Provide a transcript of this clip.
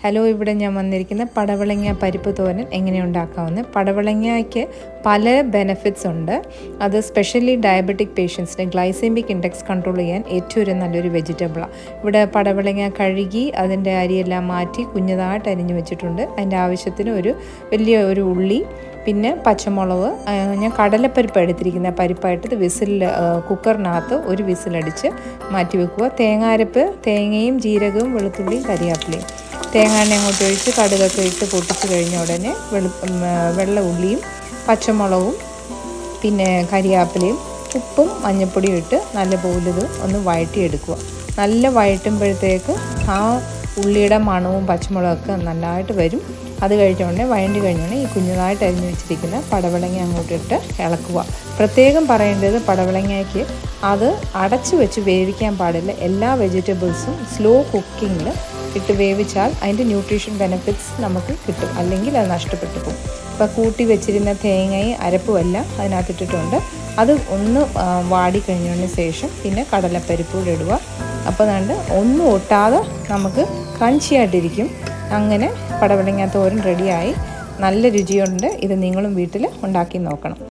Hello, ഇവിടെ ഞാൻ വന്നിരിക്കുന്ന പടവളങ്ങ പരിപ്പ് തോരൻ എങ്ങനെ ഉണ്ടാക്കാമെന്ന്. പടവളങ്ങയ്ക്ക് പല ബെനിഫിറ്റ്സ് ഉണ്ട്. അത് സ്പെഷ്യലി ഡയബറ്റിക് പേഷ്യൻസിന് ഗ്ലൈസെമിക് ഇൻഡെക്സ് കൺട്രോൾ ചെയ്യാൻ ഏറ്റവും നല്ലൊരു വെജിറ്റബിളാണ്. ഇവിടെ പടവളങ്ങ കഴുകി അതിൻ്റെ അരിയെല്ലാം മാറ്റി കുഞ്ഞതായിട്ട് അരിഞ്ഞു വെച്ചിട്ടുണ്ട്. അതിൻ്റെ ആവശ്യത്തിന് വലിയ ഒരു ഉള്ളി, പിന്നെ പച്ചമുളക്, ഞാൻ കടലപ്പരിപ്പ് എടുത്തിരിക്കുന്ന പരിപ്പായിട്ട് കുക്കറിനകത്ത് ഒരു വിസിലടിച്ച് മാറ്റി വെക്കുക. തേങ്ങാരപ്പ്, തേങ്ങയും ജീരകവും വെളുത്തുള്ളിയും കരിയാപ്പിലയും, തേങ്ങ എണ്ണ അങ്ങോട്ട് ഒഴിച്ച് കടുകൊക്കെ ഇട്ട് പൊട്ടിച്ച് കഴിഞ്ഞ ഉടനെ വെള്ള ഉള്ളിയും പച്ചമുളകും പിന്നെ കരിയാപ്പിലയും ഉപ്പും മഞ്ഞൾപ്പൊടിയും ഇട്ട് നല്ലപോലെ ഇത് ഒന്ന് വഴറ്റിയെടുക്കുക. നല്ല വഴറ്റുമ്പോഴത്തേക്ക് ആ ഉള്ളിയുടെ മണവും പച്ചമുളകൊക്കെ നല്ലതായിട്ട് വരും. അത് കഴിഞ്ഞുകൊണ്ട് വഴണ്ടി കഴിഞ്ഞുകൊണ്ട് ഈ കുഞ്ഞതായിട്ട് അരിഞ്ഞു വെച്ചിരിക്കുന്ന പടവളങ്ങ അങ്ങോട്ടിട്ട് ഇളക്കുക. പ്രത്യേകം പറയേണ്ടത്, പടവളങ്ങയ്ക്ക് അത് അടച്ചു വെച്ച് വേവിക്കാൻ പാടില്ല. എല്ലാ വെജിറ്റബിൾസും സ്ലോ കുക്കിങ്ങിൽ ഇട്ട് വേവിച്ചാൽ അതിൻ്റെ ന്യൂട്രീഷൻ ബെനിഫിറ്റ്സ് നമുക്ക് കിട്ടും, അല്ലെങ്കിൽ അത് നഷ്ടപ്പെട്ടു പോകും. ഇപ്പോൾ കൂട്ടി വെച്ചിരുന്ന തേങ്ങയും അരപ്പും എല്ലാം അതിനകത്തിട്ടിട്ടുണ്ട്. അത് ഒന്ന് വാടിക്കഴിഞ്ഞതിന് ശേഷം പിന്നെ കടലപ്പരിപ്പ് കൂടെ ഇടുക. അപ്പോൾ ഒന്നും ഒട്ടാതെ നമുക്ക് ക്രഞ്ചിയായിട്ടിരിക്കും. അങ്ങനെ പടവളങ്ങ തോരൻ റെഡിയായി. നല്ല രുചിയുണ്ട്. ഇത് നിങ്ങളും വീട്ടിൽ ഉണ്ടാക്കി നോക്കണം.